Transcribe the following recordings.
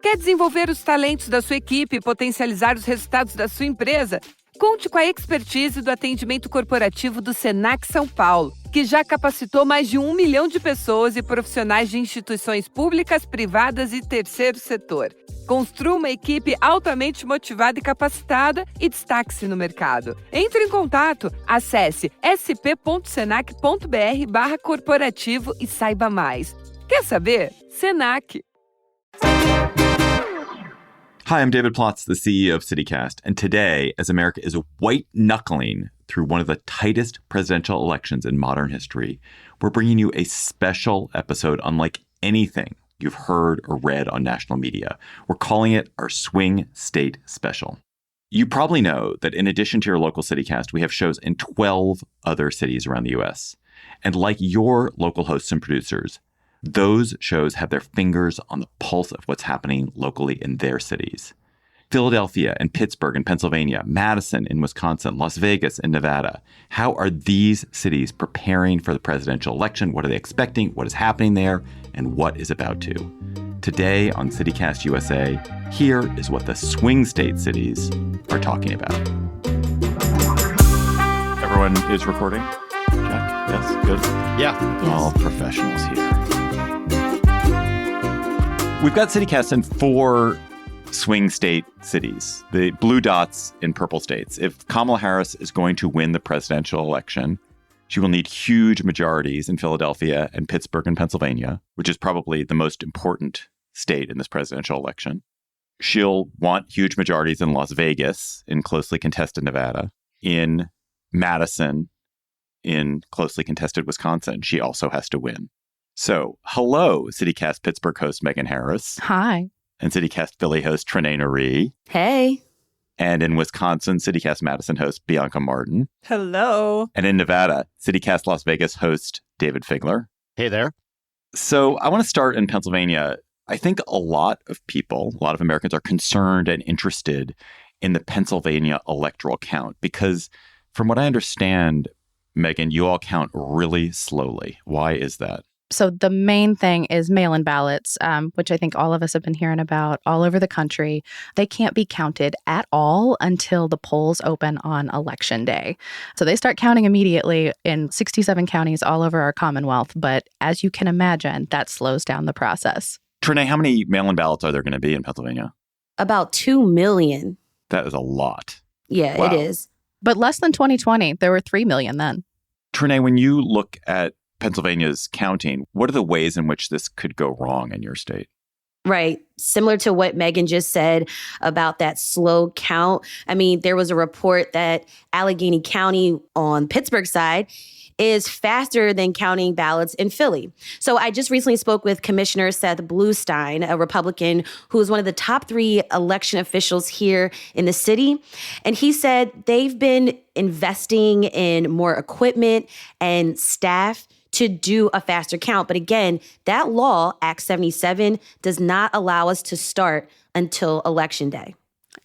Quer desenvolver os talentos da sua equipe e potencializar os resultados da sua empresa? Conte com a expertise do atendimento corporativo do Senac São Paulo, que já capacitou mais de 1 milhão de pessoas e profissionais de instituições públicas, privadas e terceiro setor. Construa uma equipe altamente motivada e capacitada e destaque-se no mercado. Entre em contato, acesse sp.senac.br/corporativo e saiba mais. Quer saber? Senac. Hi, I'm David Plotz, the CEO of CityCast, and today, as America is white-knuckling through one of the tightest presidential elections in modern history, we're bringing you a special episode unlike anything you've heard or read on national media. We're calling it our Swing State Special. You probably know that in addition to your local CityCast, we have shows in 12 other cities around the U.S. And like your local hosts and producers, those shows have their fingers on the pulse of what's happening locally in their cities. Philadelphia and Pittsburgh in Pennsylvania, Madison in Wisconsin, Las Vegas in Nevada. How are these cities preparing for the presidential election? What are they expecting? What is happening there? And what is about to? Today on CityCast USA, here is what the swing state cities are talking about. Everyone is recording? Check. Yes? Good? Yeah. All professionals here. We've got CityCast in 4 swing state cities, the blue dots in purple states. If Kamala Harris is going to win the presidential election, she will need huge majorities in Philadelphia and Pittsburgh and Pennsylvania, which is probably the most important state in this presidential election. She'll want huge majorities in Las Vegas, in closely contested Nevada, in Madison, in closely contested Wisconsin. She also has to win. So, hello, CityCast Pittsburgh host Megan Harris. Hi. And CityCast Philly host Trenae Nuri. Hey. And in Wisconsin, CityCast Madison host Bianca Martin. Hello. And in Nevada, CityCast Las Vegas host David Figler. Hey there. So I want to start in Pennsylvania. I think a lot of people, a lot of Americans are concerned and interested in the Pennsylvania electoral count because from what I understand, Megan, you all count really slowly. Why is that? So the main thing is mail-in ballots, which I think all of us have been hearing about all over the country. They can't be counted at all until the polls open on Election Day. So they start counting immediately in 67 counties all over our Commonwealth. But as you can imagine, that slows down the process. Trenae, how many mail-in ballots are there going to be in Pennsylvania? About 2 million. That is a lot. Yeah, Wow. It is. But less than 2020, there were 3 million then. Trenae, when you look at Pennsylvania's counting, what are the ways in which this could go wrong in your state? Right. Similar to what Megan just said about that slow count. I mean, there was a report that Allegheny County on Pittsburgh side is faster than counting ballots in Philly. So I just recently spoke with Commissioner Seth Bluestein, a Republican who is one of the top 3 election officials here in the city. And he said they've been investing in more equipment and staff to do a faster count. But again, that law, Act 77, does not allow us to start until Election Day.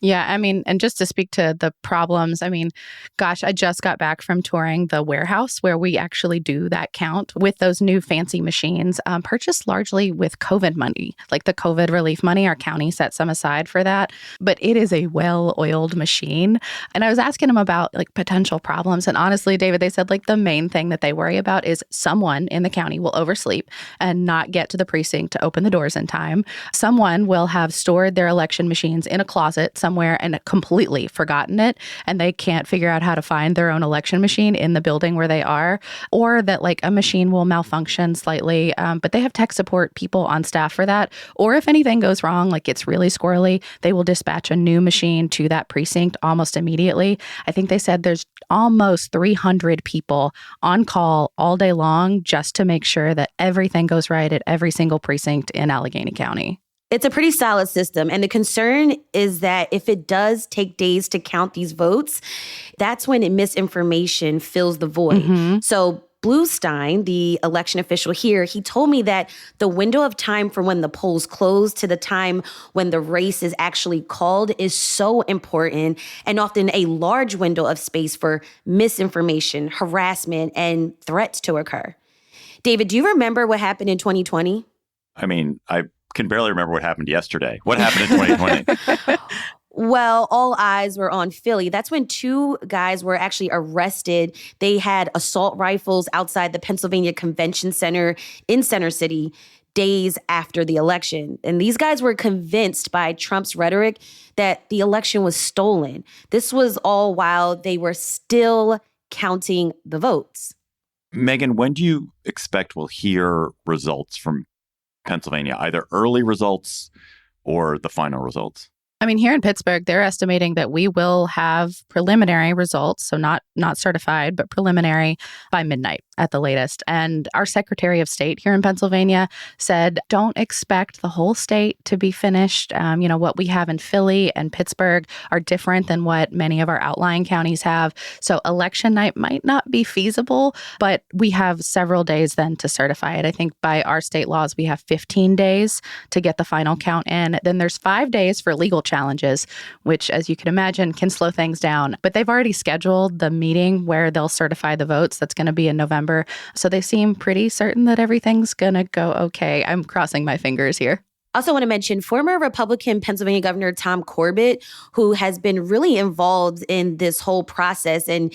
Yeah, I mean, and just to speak to the problems, I mean, gosh, I just got back from touring the warehouse where we actually do that count with those new fancy machines, purchased largely with COVID money, like the COVID relief money. Our county set some aside for that, but it is a well-oiled machine. And I was asking them about like potential problems. And honestly, David, they said like the main thing that they worry about is someone in the county will oversleep and not get to the precinct to open the doors in time. Someone will have stored their election machines in a closet somewhere and completely forgotten it, and they can't figure out how to find their own election machine in the building where they are, or that like a machine will malfunction slightly, but they have tech support people on staff for that. Or if anything goes wrong, like it's really squirrely, they will dispatch a new machine to that precinct almost immediately. I think they said there's almost 300 people on call all day long just to make sure that everything goes right at every single precinct in Allegheny County. It's a pretty solid system. And the concern is that if it does take days to count these votes, that's when misinformation fills the void. Mm-hmm. So Bluestein, the election official here, he told me that the window of time from when the polls close to the time when the race is actually called is so important, and often a large window of space for misinformation, harassment, and threats to occur. David, do you remember what happened in 2020? I mean, I can barely remember what happened yesterday. What happened in 2020? Well, all eyes were on Philly. That's when 2 guys were actually arrested. They had assault rifles outside the Pennsylvania Convention Center in Center City days after the election. And these guys were convinced by Trump's rhetoric that the election was stolen. This was all while they were still counting the votes. Megan, when do you expect we'll hear results from Pennsylvania, either early results or the final results? I mean, here in Pittsburgh, they're estimating that we will have preliminary results, so not certified, but preliminary by midnight at the latest. And our Secretary of State here in Pennsylvania said, don't expect the whole state to be finished. What we have in Philly and Pittsburgh are different than what many of our outlying counties have. So election night might not be feasible, but we have several days then to certify it. I think by our state laws, we have 15 days to get the final count in. Then there's 5 days for legal challenges, which, as you can imagine, can slow things down. But they've already scheduled the meeting where they'll certify the votes. That's going to be in November. So they seem pretty certain that everything's going to go okay. I'm crossing my fingers here. Also want to mention former Republican Pennsylvania Governor Tom Corbett, who has been really involved in this whole process. And,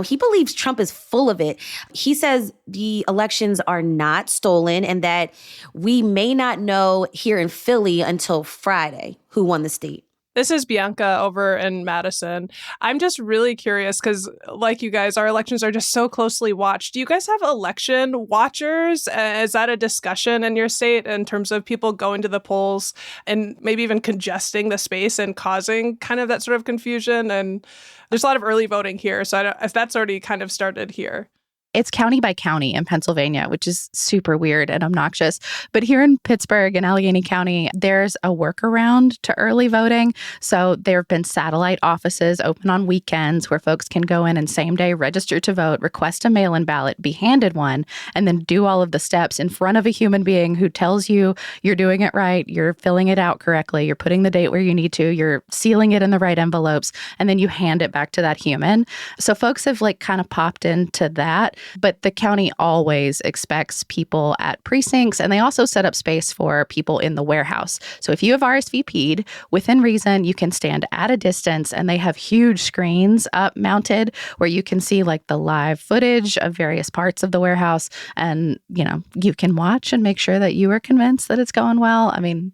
he believes Trump is full of it. He says the elections are not stolen and that we may not know here in Philly until Friday who won the state. This is Bianca over in Madison. I'm just really curious because, like you guys, our elections are just so closely watched. Do you guys have election watchers? Is that a discussion in your state in terms of people going to the polls and maybe even congesting the space and causing kind of that sort of confusion? And there's a lot of early voting here, so I don't, if that's already kind of started here. It's county by county in Pennsylvania, which is super weird and obnoxious. But here in Pittsburgh and Allegheny County, there's a workaround to early voting. So there have been satellite offices open on weekends where folks can go in and same day register to vote, request a mail-in ballot, be handed one, and then do all of the steps in front of a human being who tells you you're doing it right, you're filling it out correctly, you're putting the date where you need to, you're sealing it in the right envelopes, and then you hand it back to that human. So folks have kind of popped into that. But the county always expects people at precincts, and they also set up space for people in the warehouse. So if you have RSVP'd, within reason, you can stand at a distance, and they have huge screens up mounted where you can see the live footage of various parts of the warehouse. And, you can watch and make sure that you are convinced that it's going well. I mean,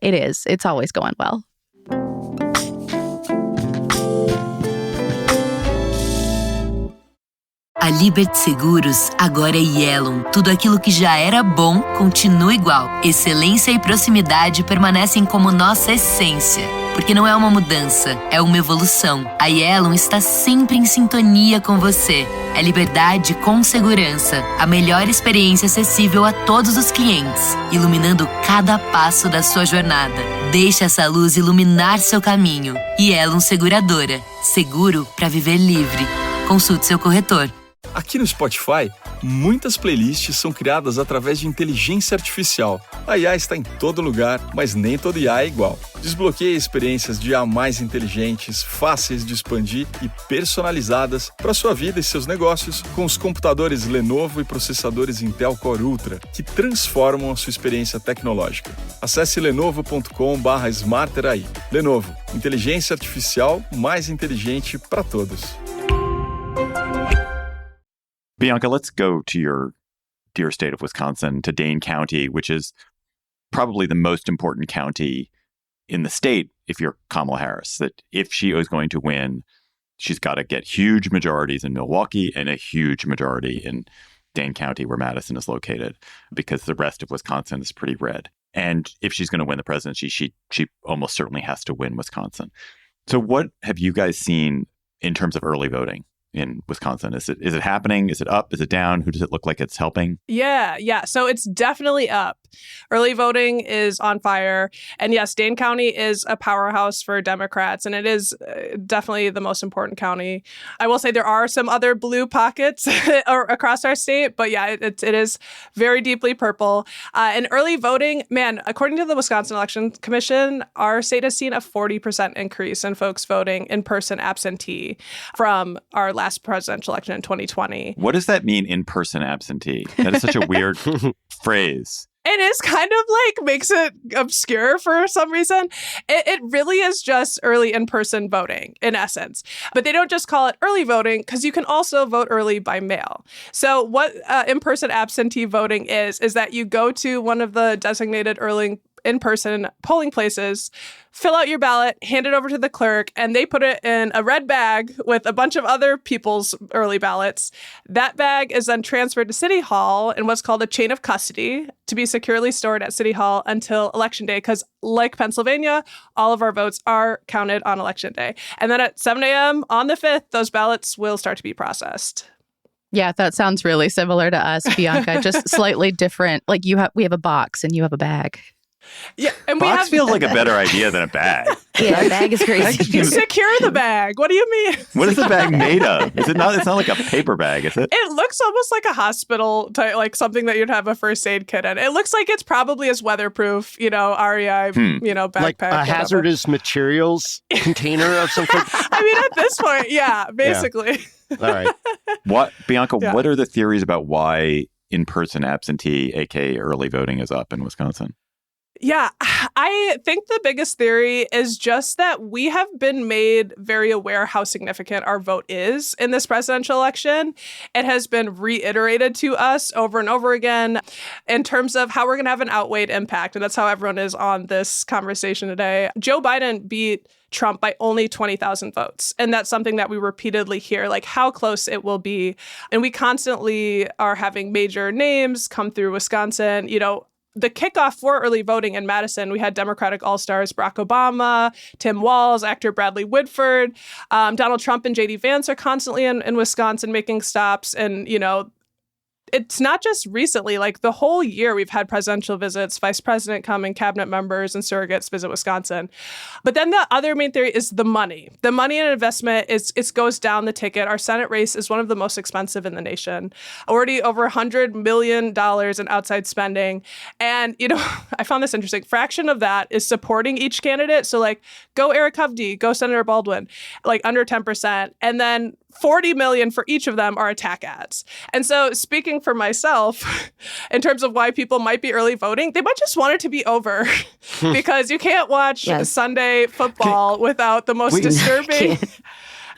it's always going well. A Libert Seguros agora é Yellow. Tudo aquilo que já era bom continua igual. Excelência e proximidade permanecem como nossa essência. Porque não é uma mudança, é uma evolução. A Yellow está sempre em sintonia com você. É liberdade com segurança. A melhor experiência acessível a todos os clientes, iluminando cada passo da sua jornada. Deixe essa luz iluminar seu caminho. Yellow Seguradora. Seguro para viver livre. Consulte seu corretor. Aqui no Spotify, muitas playlists são criadas através de inteligência artificial. A IA está em todo lugar, mas nem todo IA é igual. Desbloqueie experiências de IA mais inteligentes, fáceis de expandir e personalizadas para sua vida e seus negócios com os computadores Lenovo e processadores Intel Core Ultra, que transformam a sua experiência tecnológica. Acesse lenovo.com/smarter-AI. Lenovo, inteligência artificial mais inteligente para todos. Bianca, let's go to your dear state of Wisconsin, to Dane County, which is probably the most important county in the state if you're Kamala Harris. That if she is going to win, she's got to get huge majorities in Milwaukee and a huge majority in Dane County, where Madison is located, because the rest of Wisconsin is pretty red. And if she's going to win the presidency, she almost certainly has to win Wisconsin. So what have you guys seen in terms of early voting in Wisconsin? Is it happening? Is it up? Is it down? Who does it look like it's helping? Yeah. So it's definitely up. Early voting is on fire. And yes, Dane County is a powerhouse for Democrats, and it is definitely the most important county. I will say there are some other blue pockets across our state, but yeah, it is very deeply purple. And early voting, man, according to the Wisconsin Election Commission, our state has seen a 40% increase in folks voting in person absentee from our last presidential election in 2020. What does that mean, in-person absentee? That is such a weird phrase. It is kind of like makes it obscure for some reason. It really is just early in-person voting in essence. But they don't just call it early voting because you can also vote early by mail. So what in-person absentee voting is that you go to one of the designated early in-person polling places, fill out your ballot, hand it over to the clerk, and they put it in a red bag with a bunch of other people's early ballots. That bag is then transferred to City Hall in what's called a chain of custody to be securely stored at City Hall until Election Day, because like Pennsylvania, all of our votes are counted on Election Day. And then at 7 a.m. on the 5th, those ballots will start to be processed. Yeah, that sounds really similar to us, Bianca, just slightly different. Like we have a box and you have a bag. Yeah, and box feels like a better idea than a bag. Yeah, a bag is crazy. You secure the bag. What do you mean? What is the bag made of? Is it not? It's not like a paper bag, is it? It looks almost like a hospital type, like something that you'd have a first aid kit in. It looks like it's probably as weatherproof, REI, backpack. Like a hazardous materials container of some kind. I mean, at this point, yeah, basically. Yeah. All right. Bianca, what are the theories about why in-person absentee, aka early voting, is up in Wisconsin? Yeah, I think the biggest theory is just that we have been made very aware how significant our vote is in this presidential election. It has been reiterated to us over and over again in terms of how we're going to have an outweighed impact. And that's how everyone is on this conversation today. Joe Biden beat Trump by only 20,000 votes. And that's something that we repeatedly hear, like how close it will be. And we constantly are having major names come through Wisconsin. The kickoff for early voting in Madison, we had Democratic all-stars Barack Obama, Tim Walz, actor Bradley Whitford. Donald Trump and J.D. Vance are constantly in Wisconsin making stops. And, it's not just recently, like the whole year we've had presidential visits, vice president coming, cabinet members and surrogates visit Wisconsin. But then the other main theory is the money. The money and investment it goes down the ticket. Our Senate race is one of the most expensive in the nation. Already over $100 million in outside spending. And, I found this interesting. Fraction of that is supporting each candidate. So like, go Eric Hovde, go Senator Baldwin, like under 10%. And then 40 million for each of them are attack ads. And so speaking for myself, in terms of why people might be early voting, they might just want it to be over because you can't watch Sunday football without the most disturbing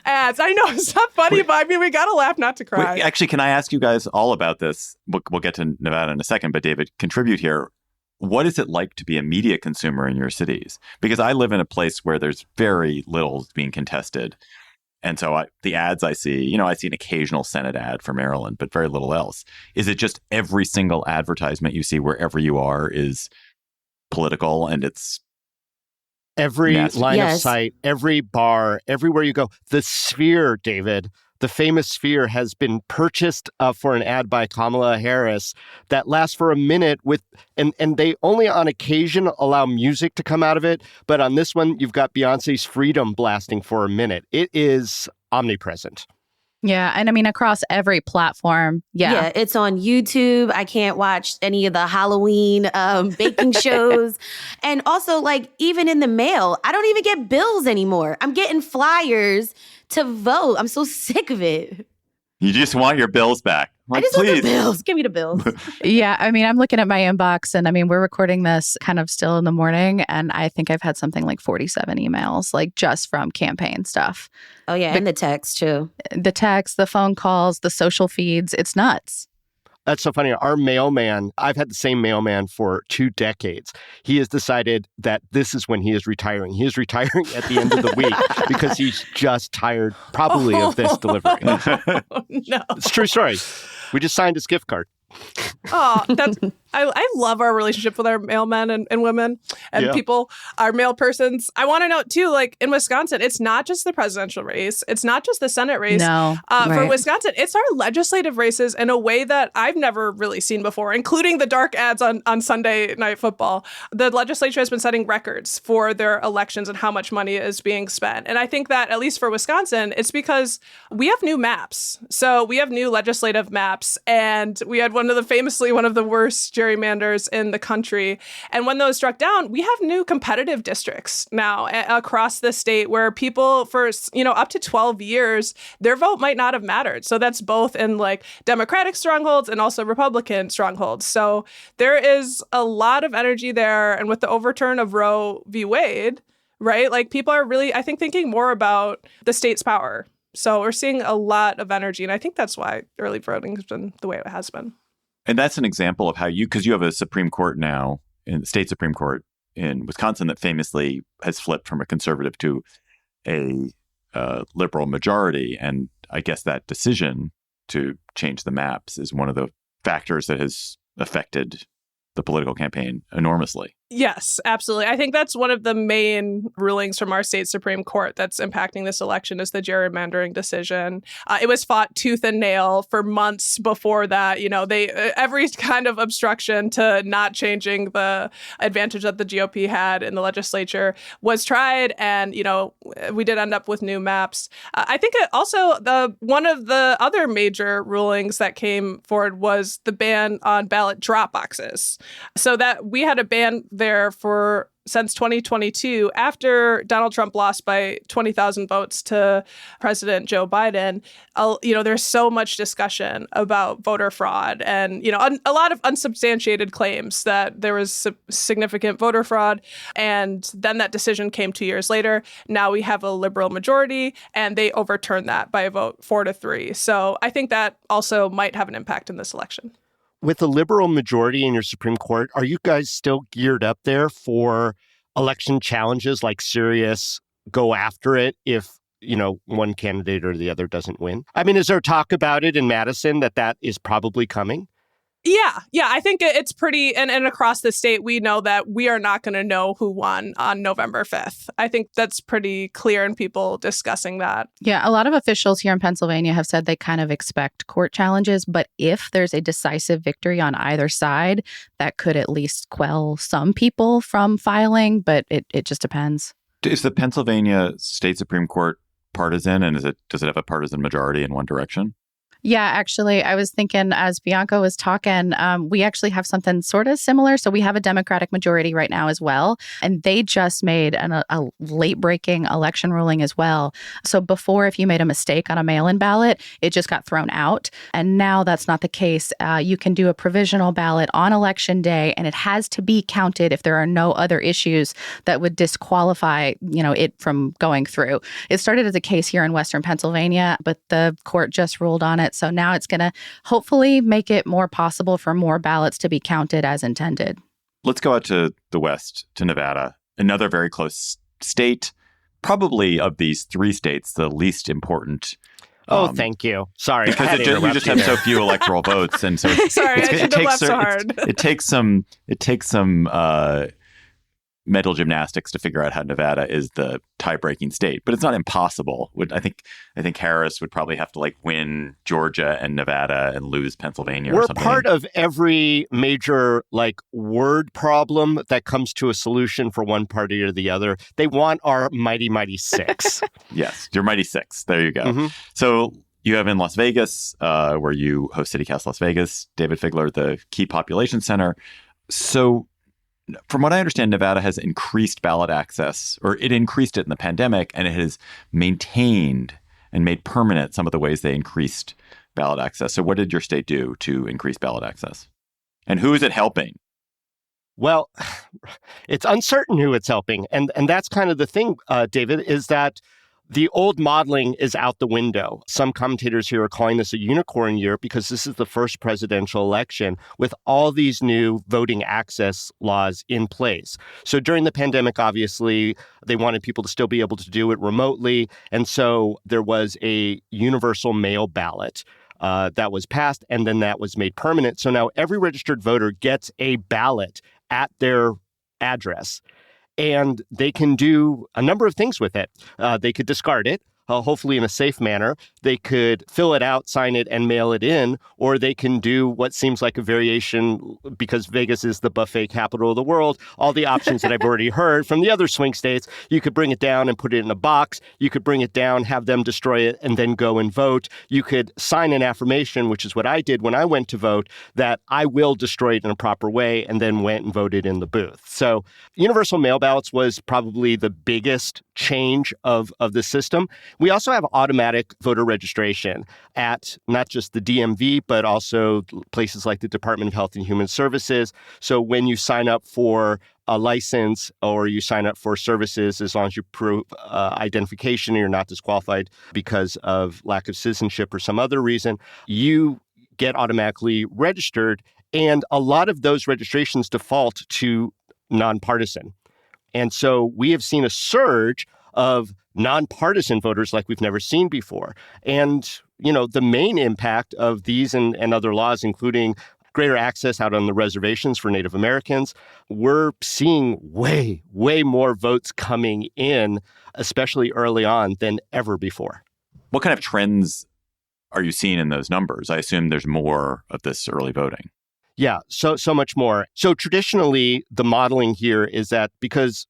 ads. I know it's not funny, but I mean, we got to laugh not to cry. Actually, can I ask you guys all about this? We'll get to Nevada in a second, but David, contribute here. What is it like to be a media consumer in your cities? Because I live in a place where there's very little being contested. And so the ads I see, I see an occasional Senate ad for Maryland, but very little else. Is it just every single advertisement you see wherever you are is political and it's every line of sight, every bar, everywhere you go? The Sphere, David, the famous Sphere has been purchased for an ad by Kamala Harris that lasts for a minute and they only on occasion allow music to come out of it. But on this one, you've got Beyonce's Freedom blasting for a minute. It is omnipresent. Yeah. And I mean, across every platform. Yeah, it's on YouTube. I can't watch any of the Halloween baking shows. And also, like, even in the mail, I don't even get bills anymore. I'm getting flyers to vote. I'm so sick of it. You just want your bills back. I just want the bills. Give me the bills. Yeah. I mean, I'm looking at my inbox and I mean, we're recording this kind of still in the morning. And I think I've had something like 47 emails, like just from campaign stuff. Oh, yeah. And the text, too. The text, the phone calls, the social feeds. It's nuts. That's so funny. Our mailman, I've had the same mailman for 2 decades. He has decided that this is when he is retiring. He is retiring at the end of the week because he's just tired probably of this delivery. No. It's a true story. We just signed his gift card. Oh, I love our relationship with our mailmen and women and people, our mail persons. I want to note, too, like in Wisconsin, it's not just the presidential race. It's not just the Senate race. No, For Wisconsin, it's our legislative races in a way that I've never really seen before, including the dark ads on Sunday Night Football. The legislature has been setting records for their elections and how much money is being spent. And I think that, at least for Wisconsin, it's because we have new maps. So we have new legislative maps. And we had one famously one of the worst gerrymanders in the country. And when those struck down, we have new competitive districts now across the state where people for, up to 12 years, their vote might not have mattered. So that's both in like Democratic strongholds and also Republican strongholds. So there is a lot of energy there. And with the overturn of Roe v. Wade, right, like people are really, I think, thinking more about the state's power. So we're seeing a lot of energy. And I think that's why early voting has been the way it has been. And that's an example of how because you have a Supreme Court now, in the state Supreme Court in Wisconsin that famously has flipped from a conservative to a liberal majority. And I guess that decision to change the maps is one of the factors that has affected the political campaign enormously. Yes, absolutely. I think that's one of the main rulings from our state Supreme Court that's impacting this election is the gerrymandering decision. It was fought tooth and nail for months before that. They every kind of obstruction to not changing the advantage that the GOP had in the legislature was tried. And, we did end up with new maps. I think one of the other major rulings that came forward was the ban on ballot drop boxes. So that we had a ban there since 2022, after Donald Trump lost by 20,000 votes to President Joe Biden. There's so much discussion about voter fraud and, a lot of unsubstantiated claims that there was significant voter fraud. And then that decision came 2 years later. Now we have a liberal majority and they overturned that by a vote 4-3. So I think that also might have an impact in this election. With a liberal majority in your Supreme Court, are you guys still geared up there for election challenges like serious go after it if, one candidate or the other doesn't win? I mean, is there talk about it in Madison that is probably coming? Yeah. I think it's pretty, and across the state, we know that we are not going to know who won on November 5th. I think that's pretty clear in people discussing that. Yeah, a lot of officials here in Pennsylvania have said they kind of expect court challenges, but if there's a decisive victory on either side, that could at least quell some people from filing, but it just depends. Is the Pennsylvania State Supreme Court partisan, and does it have a partisan majority in one direction? Yeah, actually, I was thinking as Bianca was talking, we actually have something sort of similar. So we have a Democratic majority right now as well. And they just made a late-breaking election ruling as well. So before, if you made a mistake on a mail-in ballot, it just got thrown out. And now that's not the case. You can do a provisional ballot on Election Day, and it has to be counted if there are no other issues that would disqualify, it from going through. It started as a case here in Western Pennsylvania, but the court just ruled on it. So now it's going to hopefully make it more possible for more ballots to be counted as intended. Let's go out to the West, to Nevada, another very close state, probably of these three states, the least important. Thank you. Sorry. Because you just have so few electoral votes. And so Sorry, I shouldn't have left so hard. It takes some mental gymnastics to figure out how Nevada is the tie-breaking state, but it's not impossible. I think Harris would probably have to win Georgia and Nevada and lose Pennsylvania. We're or something. Part of every major word problem that comes to a solution for one party or the other. They want our mighty six. Yes, your mighty six. There you go. Mm-hmm. So you have in Las Vegas, where you host CityCast Las Vegas, David Figler, the key population center. So from what I understand, Nevada has increased ballot access, or it increased it in the pandemic, and it has maintained and made permanent some of the ways they increased ballot access. So what did your state do to increase ballot access? And who is it helping? Well, it's uncertain who it's helping. And that's kind of the thing, David, is that the old modeling is out the window. Some commentators here are calling this a unicorn year because this is the first presidential election with all these new voting access laws in place. So during the pandemic, obviously, they wanted people to still be able to do it remotely. And so there was a universal mail ballot that was passed, and then that was made permanent. So now every registered voter gets a ballot at their address. And they can do a number of things with it. They could discard it. hopefully in a safe manner. They could fill it out, sign it, and mail it in, or they can do what seems like a variation, because Vegas is the buffet capital of the world. All the options that I've already heard from the other swing states, you could bring it down and put it in a box. You could bring it down, have them destroy it, and then go and vote. You could sign an affirmation, which is what I did when I went to vote, that I will destroy it in a proper way, and then went and voted in the booth. So universal mail ballots was probably the biggest change of the system. We also have automatic voter registration at not just the DMV, but also places like the Department of Health and Human Services. So when you sign up for a license or you sign up for services, as long as you prove identification and you're not disqualified because of lack of citizenship or some other reason, you get automatically registered. And a lot of those registrations default to nonpartisan. And so we have seen a surge of nonpartisan voters like we've never seen before. And, you know, the main impact of these and other laws, including greater access out on the reservations for Native Americans, we're seeing way more votes coming in, especially early on, than ever before. What kind of trends are you seeing in those numbers? I assume there's more of this early voting. Yeah, so much more. So traditionally, the modeling here is that because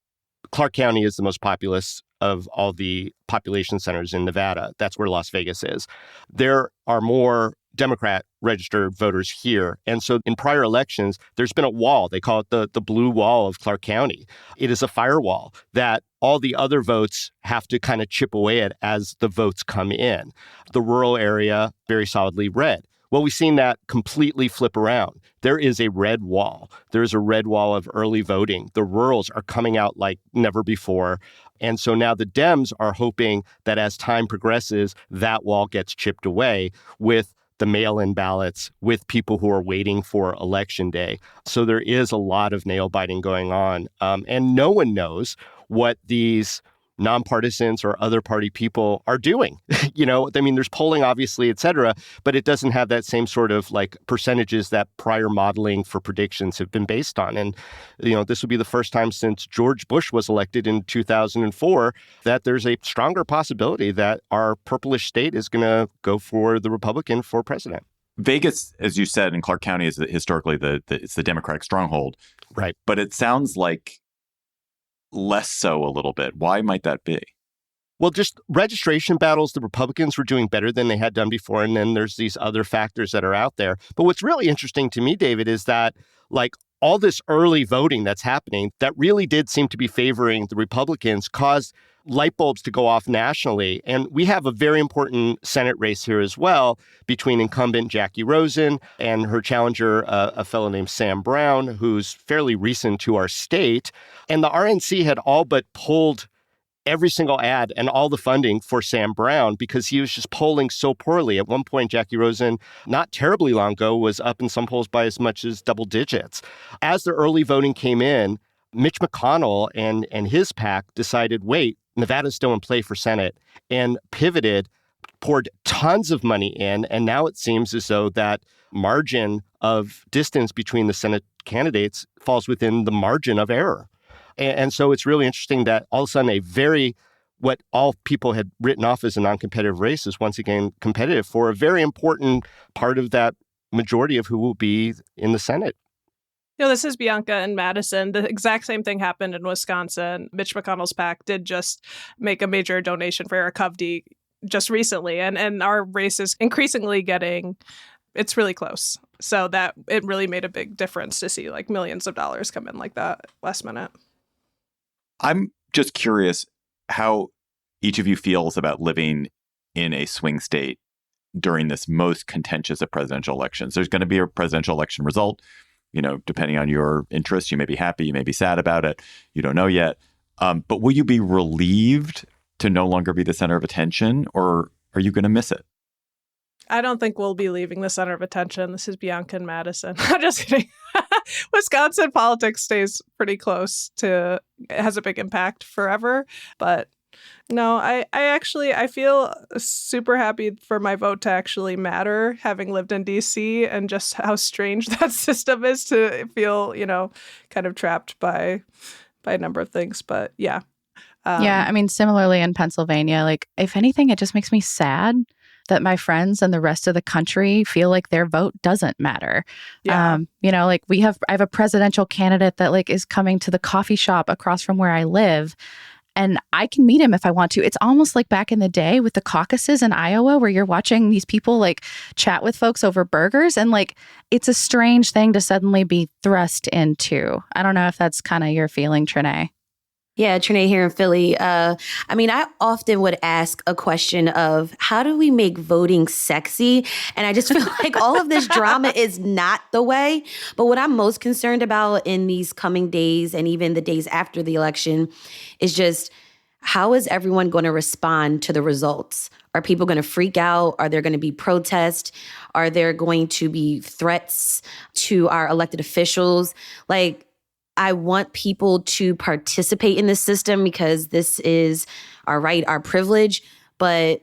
Clark County is the most populous of all the population centers in Nevada, that's where Las Vegas is, there are more Democrat registered voters here. And so in prior elections, there's been a wall. They call it the blue wall of Clark County. It is a firewall that all the other votes have to kind of chip away at as the votes come in. The rural area, very solidly red. Well, we've seen that completely flip around. There is a red wall. There is a red wall of early voting. The rurals are coming out like never before. And so now the Dems are hoping that as time progresses, that wall gets chipped away with the mail-in ballots, with people who are waiting for Election Day. So there is a lot of nail biting going on. And no one knows what these nonpartisans or other party people are doing. You know, I mean, there's polling, obviously, et cetera, but it doesn't have that same sort of like percentages that prior modeling for predictions have been based on. And, you know, this will be the first time since George Bush was elected in 2004 that there's a stronger possibility that our purplish state is going to go for the Republican for president. Vegas, as you said, in Clark County is historically it's the Democratic stronghold. Right. But it sounds like less so a little bit. Why might that be? Well, just registration battles, the Republicans were doing better than they had done before. And then there's these other factors that are out there. But what's really interesting to me, David, is that like all this early voting that's happening that really did seem to be favoring the Republicans caused light bulbs to go off nationally. And we have a very important Senate race here as well between incumbent Jackie Rosen and her challenger, a fellow named Sam Brown, who's fairly recent to our state. And the RNC had all but pulled every single ad and all the funding for Sam Brown because he was just polling so poorly. At one point, Jackie Rosen, not terribly long ago, was up in some polls by as much as double digits. As the early voting came in, Mitch McConnell and his PAC decided, wait, Nevada's still in play for Senate, and pivoted, poured tons of money in, and now it seems as though that margin of distance between the Senate candidates falls within the margin of error. And so it's really interesting that all of a sudden what all people had written off as a non-competitive race is once again competitive for a very important part of that majority of who will be in the Senate. You know, this is Bianca in Madison. The exact same thing happened in Wisconsin. Mitch McConnell's PAC did just make a major donation for Eric Hovde just recently. And our race is increasingly it's really close. So that it really made a big difference to see like millions of dollars come in like that last minute. I'm just curious how each of you feels about living in a swing state during this most contentious of presidential elections. There's going to be a presidential election result. You know, depending on your interests, you may be happy, you may be sad about it. You don't know yet. But will you be relieved to no longer be the center of attention, or are you going to miss it? I don't think we'll be leaving the center of attention. This is Bianca in Madison. I'm just kidding. Wisconsin politics stays pretty close it has a big impact forever. But no, I feel super happy for my vote to actually matter, having lived in D.C. and just how strange that system is to feel, you know, kind of trapped by a number of things. But yeah, Yeah, I mean, similarly in Pennsylvania, like, if anything, it just makes me sad that my friends and the rest of the country feel like their vote doesn't matter. Yeah. Like I have a presidential candidate that like is coming to the coffee shop across from where I live, and I can meet him if I want to. It's almost like back in the day with the caucuses in Iowa, where you're watching these people like chat with folks over burgers, and like it's a strange thing to suddenly be thrust into. I don't know if that's kind of your feeling, Trenae. Yeah, Trenae here in Philly. I often would ask a question of how do we make voting sexy? And I just feel like all of this drama is not the way. But what I'm most concerned about in these coming days and even the days after the election is just how is everyone going to respond to the results? Are people going to freak out? Are there going to be protests? Are there going to be threats to our elected officials? Like, I want people to participate in this system because this is our right, our privilege, but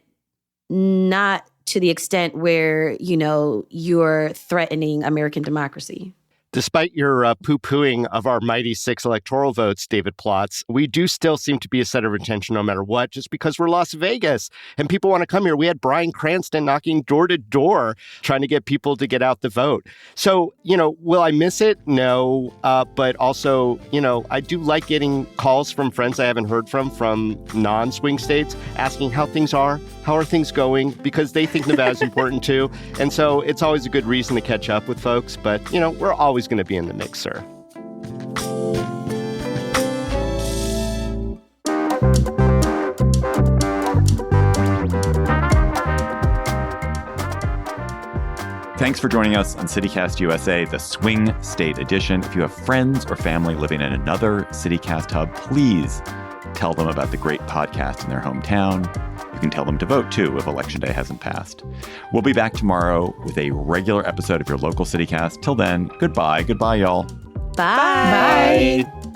not to the extent where, you're threatening American democracy. Despite your poo-pooing of our mighty 6 electoral votes, David Plotz, we do still seem to be a center of attention no matter what, just because we're Las Vegas and people want to come here. We had Bryan Cranston knocking door to door trying to get people to get out the vote. So, will I miss it? No. But also, I do like getting calls from friends I haven't heard from non-swing states asking how things are, how are things going, because they think Nevada's important too. And so it's always a good reason to catch up with folks. But, we're always going to be in the mixer. Thanks for joining us on CityCast USA, the Swing State Edition. If you have friends or family living in another CityCast hub, please tell them about the great podcast in their hometown. You can tell them to vote, too, if Election Day hasn't passed. We'll be back tomorrow with a regular episode of your local CityCast. Till then, goodbye. Goodbye, y'all. Bye. Bye.